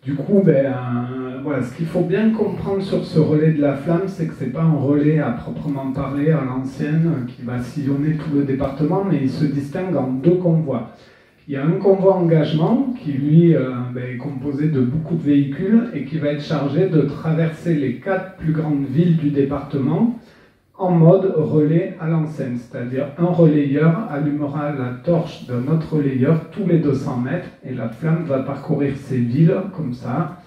Du coup, voilà, ce qu'il faut bien comprendre sur ce relais de la flamme, c'est que ce n'est pas un relais à proprement parler à l'ancienne qui va sillonner tout le département, mais il se distingue en deux convois. Il y a un convoi engagement qui, lui, est composé de beaucoup de véhicules et qui va être chargé de traverser les 4 plus grandes villes du département en mode relais à l'ancienne, c'est-à-dire un relayeur allumera la torche d'un autre relayeur tous les 200 mètres et la flamme va parcourir ces villes comme ça,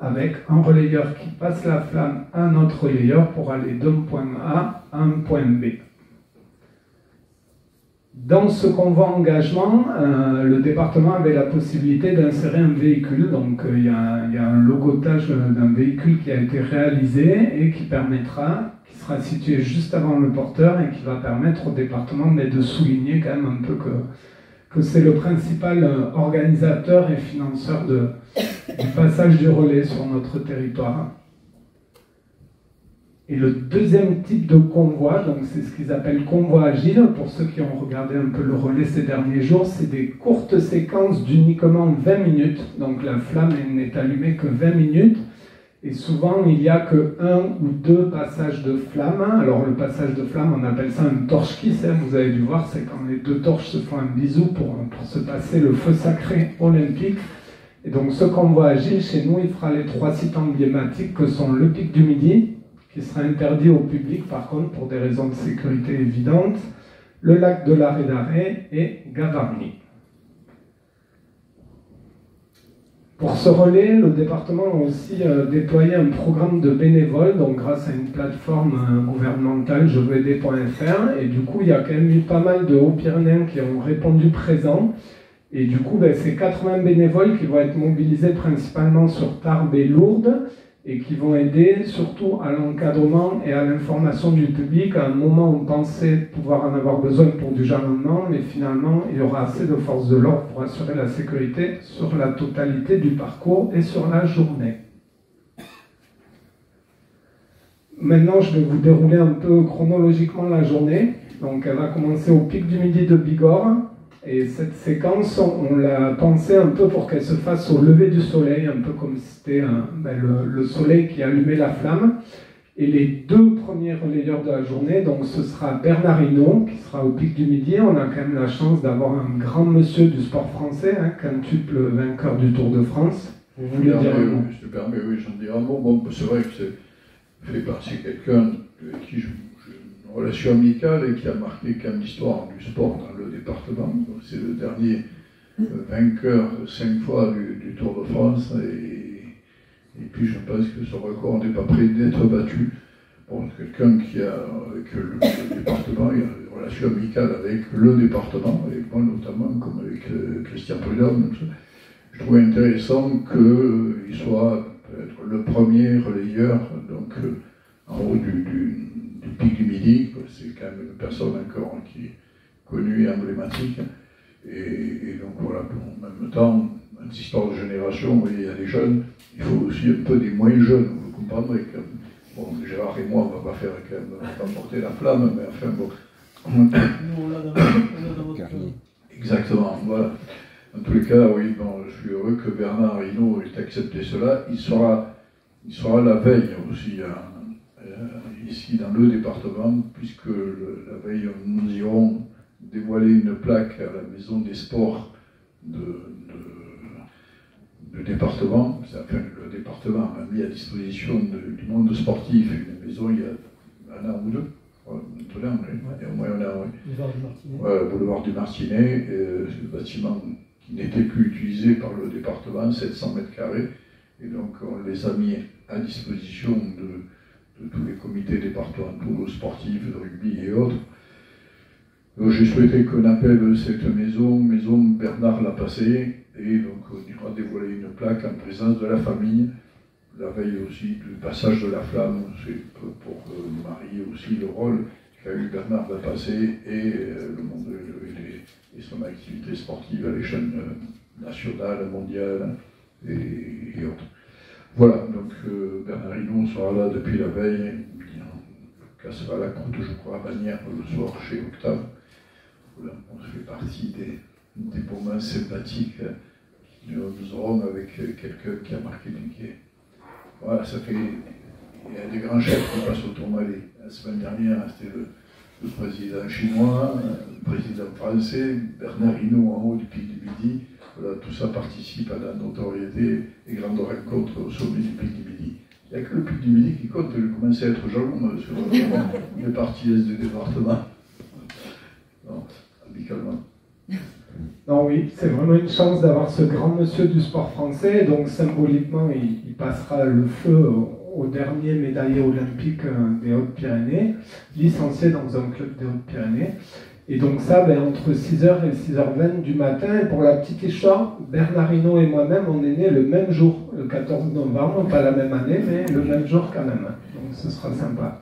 avec un relayeur qui passe la flamme à un autre relayeur pour aller d'un point A à un point B. Dans ce convoi engagement, le département avait la possibilité d'insérer un véhicule, donc il y a un logotage d'un véhicule qui a été réalisé et qui sera situé juste avant le porteur et qui va permettre au département de souligner quand même un peu que c'est le principal organisateur et financeur du passage du relais sur notre territoire. Et le deuxième type de convoi, donc c'est ce qu'ils appellent convoi agile, pour ceux qui ont regardé un peu le relais ces derniers jours, c'est des courtes séquences d'uniquement 20 minutes, donc la flamme n'est allumée que 20 minutes, et souvent il n'y a que 1 ou 2 passages de flamme. Alors le passage de flamme, on appelle ça un torche-kiss, vous avez dû voir, c'est quand les deux torches se font un bisou pour se passer le feu sacré olympique. Et donc ce convoi agile, chez nous, il fera les 3 sites emblématiques que sont le Pic du Midi, qui sera interdit au public par contre pour des raisons de sécurité évidentes, le lac de l'Arrêt d'Arrêt et Gavarnie. Pour ce relais, le département a aussi déployé un programme de bénévoles, donc grâce à une plateforme gouvernementale, jeveuxaider.fr, et du coup il y a quand même eu pas mal de Hauts-Pyrénéens qui ont répondu présents, et du coup c'est 80 bénévoles qui vont être mobilisés principalement sur Tarbes et Lourdes, et qui vont aider surtout à l'encadrement et à l'information du public. À un moment, on pensait pouvoir en avoir besoin pour du jalonnement, mais finalement, il y aura assez de forces de l'ordre pour assurer la sécurité sur la totalité du parcours et sur la journée. Maintenant, je vais vous dérouler un peu chronologiquement la journée. Donc, elle va commencer au Pic du Midi de Bigorre. Et cette séquence, on l'a pensée un peu pour qu'elle se fasse au lever du soleil, un peu comme si c'était le soleil qui allumait la flamme. Et les 2 premiers relayeurs de la journée, donc ce sera Bernard Hinault, qui sera au Pic du Midi. On a quand même la chance d'avoir un grand monsieur du sport français, quintuple vainqueur du Tour de France. Vous voulez dire un mot ? Je te permets, oui, j'en dirai un mot. Bon, c'est vrai que c'est fait partie de quelqu'un qui joue une relation amicale et qui a marqué quand même l'histoire du sport dans le département. C'est le dernier vainqueur 5 fois du Tour de France et puis je pense que ce record n'est pas prêt d'être battu. Bon, quelqu'un qui a, avec le département, il a une relation amicale avec le département, avec moi notamment, comme avec Christian Prudhomme. Je trouvais intéressant qu'il soit peut-être le premier relayeur donc, en haut du Pic du Midi. C'est quand même une personne encore qui est connue et emblématique. Et donc voilà, en même temps, une histoire de génération, vous voyez, il y a des jeunes, il faut aussi un peu des moins jeunes, vous comprendrez. Bon, Gérard et moi, on ne va pas faire quand même, on va pas porter la flamme, mais enfin bon. Nous, on l'a dans votre carrière. Exactement, voilà. En tous les cas, oui, bon, je suis heureux que Bernard Hinault ait accepté cela. Il sera la veille aussi, ici dans le département, puisque la veille, nous irons dévoiler une plaque à la maison des sports du département. Enfin, le département a mis à disposition du monde sportif une maison il y a un an ou 2. Maintenant, oui. Au moins un an, oui. Boulevard du Martinet. Boulevard du Martinet, c'est le bâtiment qui n'était plus utilisé par le département, 700 mètres carrés. Et donc, on les a mis à disposition de tous les comités départementaux sportifs, de rugby et autres. J'ai souhaité qu'on appelle cette maison Bernard Lapassé, et donc on ira dévoiler une plaque en présence de la famille, la veille aussi du passage de la flamme, c'est pour marier aussi le rôle qu'a eu Bernard Lapassé et le monde et son activité sportive à l'échelle nationale, mondiale et autres. Voilà, donc Bernard Hinault sera là depuis la veille, il cassera la croûte, je crois, à Bagnères le soir chez Octave. Voilà, on fait partie des moments sympathiques nous aurons avec quelqu'un qui a marqué du quai. Voilà, ça fait. Il y a des grands chefs qui passent au Tourmalet. La semaine dernière, c'était le président chinois, le président français, Bernard Hinault en haut du Pic du Midi. Voilà, tout ça participe à la notoriété des grandes rencontres au sommet du Pic du Midi. Il n'y a que le Pic du Midi qui compte, je commence à être jaloux sur les parties est du département. Non, amicalement. Non, oui, c'est vraiment une chance d'avoir ce grand monsieur du sport français. Donc symboliquement, il passera le feu au dernier médaillé olympique des Hautes-Pyrénées, licencié dans un club des Hautes-Pyrénées. Et donc ça, entre 6h et 6h20 du matin. Et pour la petite histoire, Bernard Hinault et moi-même, on est nés le même jour, le 14 novembre, pas la même année, mais le même jour quand même. Donc ce sera sympa.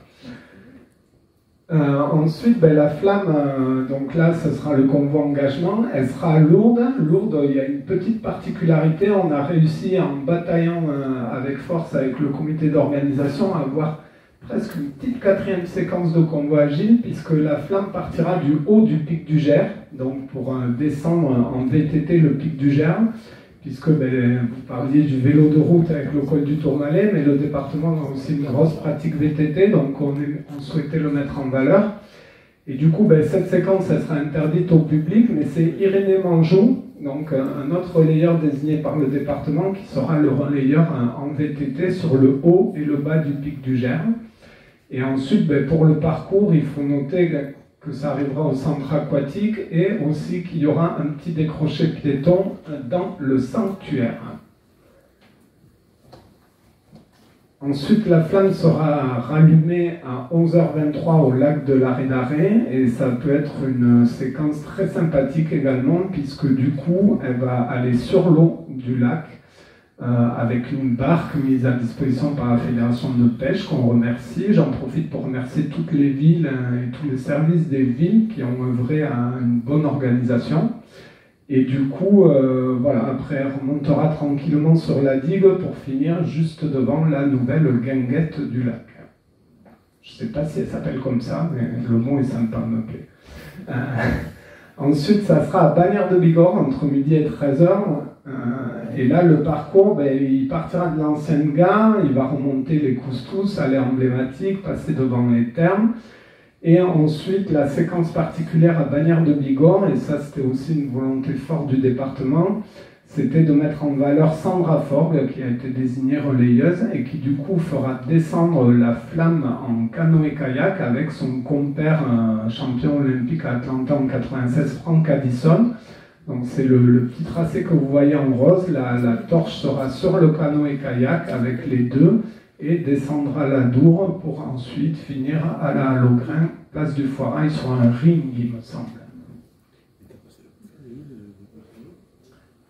Ensuite, la flamme, donc là, ce sera le convoi engagement. Elle sera à Lourdes. Lourdes, il y a une petite particularité. On a réussi, en bataillant avec force avec le comité d'organisation, à avoir presque une petite 4e séquence de convoi agile, puisque la flamme partira du haut du pic du Gers, donc pour descendre en VTT le pic du Gers, puisque vous parliez du vélo de route avec le col du Tourmalet, mais le département a aussi une grosse pratique VTT, donc on souhaitait le mettre en valeur. Et du coup, cette séquence, elle sera interdite au public, mais c'est Irénée Manjou, donc un autre relayeur désigné par le département, qui sera le relayeur en VTT sur le haut et le bas du pic du Gers. Et ensuite, pour le parcours, il faut noter que ça arrivera au centre aquatique et aussi qu'il y aura un petit décroché piéton dans le sanctuaire. Ensuite, la flamme sera rallumée à 11h23 au lac de l'Arrêt et ça peut être une séquence très sympathique également, puisque du coup, elle va aller sur l'eau du lac avec une barque mise à disposition par la Fédération de pêche qu'on remercie. J'en profite pour remercier toutes les villes et tous les services des villes qui ont œuvré à une bonne organisation. Et du coup, après, elle remontera tranquillement sur la digue pour finir juste devant la nouvelle guinguette du lac. Je ne sais pas si elle s'appelle comme ça, mais le mot est sympa, me plaît. Ensuite, ça sera à Bagnères de Bigorre, entre midi et 13h. Et là, le parcours, il partira de l'ancienne gare, il va remonter les Coustous, aller emblématique, passer devant les thermes. Et ensuite, la séquence particulière à Bagnères de Bigorre, et ça c'était aussi une volonté forte du département, c'était de mettre en valeur Sandra Forgue, qui a été désignée relayeuse, et qui du coup fera descendre la flamme en canoë-kayak avec son compère champion olympique à Atlanta en 96, Franck Addison. Donc c'est le petit tracé que vous voyez en rose, la torche sera sur le canoë-kayak avec les deux, et descendra la Dour pour ensuite finir à la Logrin, place du Foirail, sur un ring, il me semble.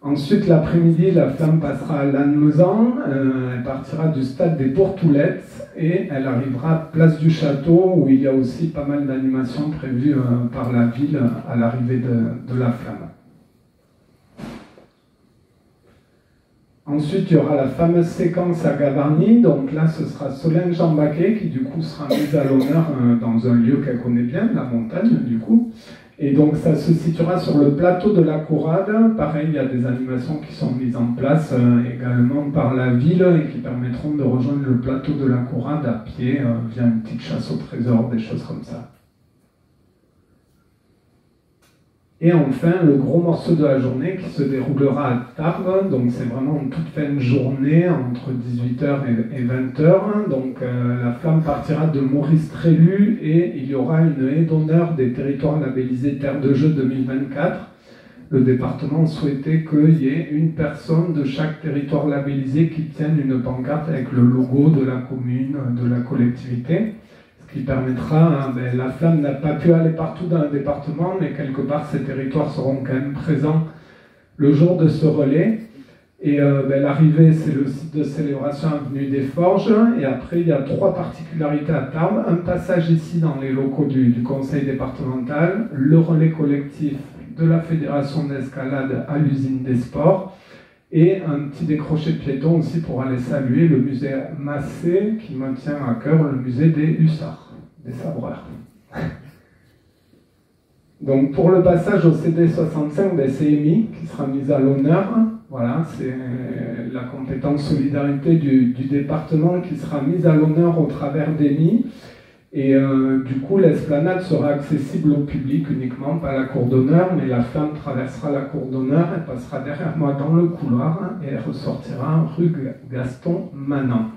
Ensuite, l'après-midi, la flamme passera à Lannemezan, elle partira du stade des Portoulettes et elle arrivera place du Château, où il y a aussi pas mal d'animations prévues par la ville à l'arrivée de la flamme. Ensuite, il y aura la fameuse séquence à Gavarnie. Donc là, ce sera Solène Jean-Baquet qui, du coup, sera mise à l'honneur dans un lieu qu'elle connaît bien, la montagne, du coup. Et donc, ça se situera sur le plateau de la Courade. Pareil, il y a des animations qui sont mises en place également par la ville et qui permettront de rejoindre le plateau de la Courade à pied via une petite chasse au trésor, des choses comme ça. Et enfin, le gros morceau de la journée qui se déroulera à Tarbes, donc c'est vraiment une toute fin de journée, entre 18h et 20h. Donc la flamme partira de Maurice Trélu et il y aura une haie d'honneur des territoires labellisés Terre de Jeux 2024. Le département souhaitait qu'il y ait une personne de chaque territoire labellisé qui tienne une pancarte avec le logo de la commune, de la collectivité. Qui permettra, la flamme n'a pas pu aller partout dans le département, mais quelque part ces territoires seront quand même présents le jour de ce relais. Et l'arrivée, c'est le site de célébration avenue des Forges, et après il y a 3 particularités à Tarbes, un passage ici dans les locaux du conseil départemental, le relais collectif de la fédération d'escalade à l'usine des sports, et un petit décroché piéton aussi pour aller saluer le musée Massé qui me tient à cœur, le musée des hussards, des sabreurs. Donc pour le passage au CD65, c'est Amy qui sera mise à l'honneur. Voilà, c'est la compétence solidarité du département qui sera mise à l'honneur au travers d'EMI. Et du coup, l'esplanade sera accessible au public uniquement, pas la cour d'honneur, mais la flamme traversera la cour d'honneur, elle passera derrière moi dans le couloir et elle ressortira rue Gaston Manant.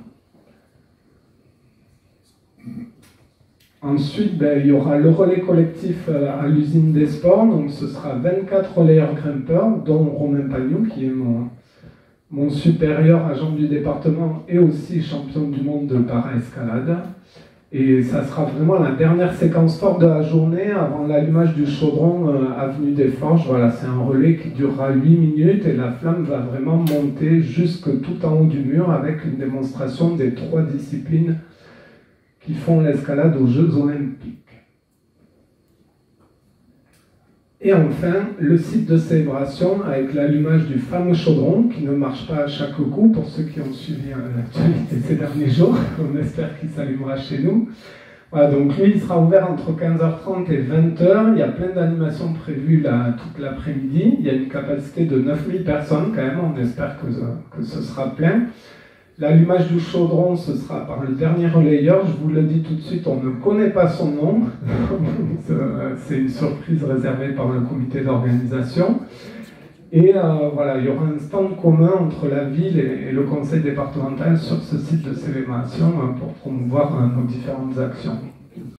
Ensuite, il y aura le relais collectif à l'usine des sports, donc ce sera 24 relayeurs grimpeurs, dont Romain Pagnou, qui est mon supérieur agent du département et aussi champion du monde de para-escalade. Et ça sera vraiment la dernière séquence forte de la journée avant l'allumage du chaudron avenue des Forges. Voilà, c'est un relais qui durera 8 minutes et la flamme va vraiment monter jusque tout en haut du mur avec une démonstration des 3 disciplines qui font l'escalade aux Jeux Olympiques. Et enfin, le site de célébration avec l'allumage du fameux chaudron qui ne marche pas à chaque coup pour ceux qui ont suivi l'actualité ces derniers jours. On espère qu'il s'allumera chez nous. Voilà, donc lui, il sera ouvert entre 15h30 et 20h. Il y a plein d'animations prévues là, toute l'après-midi. Il y a une capacité de 9000 personnes quand même. On espère que ce sera plein. L'allumage du chaudron, ce sera par le dernier relayeur. Je vous le dis tout de suite, on ne connaît pas son nom. C'est une surprise réservée par le comité d'organisation. Et voilà, il y aura un stand commun entre la ville et le conseil départemental sur ce site de célébration pour promouvoir nos différentes actions.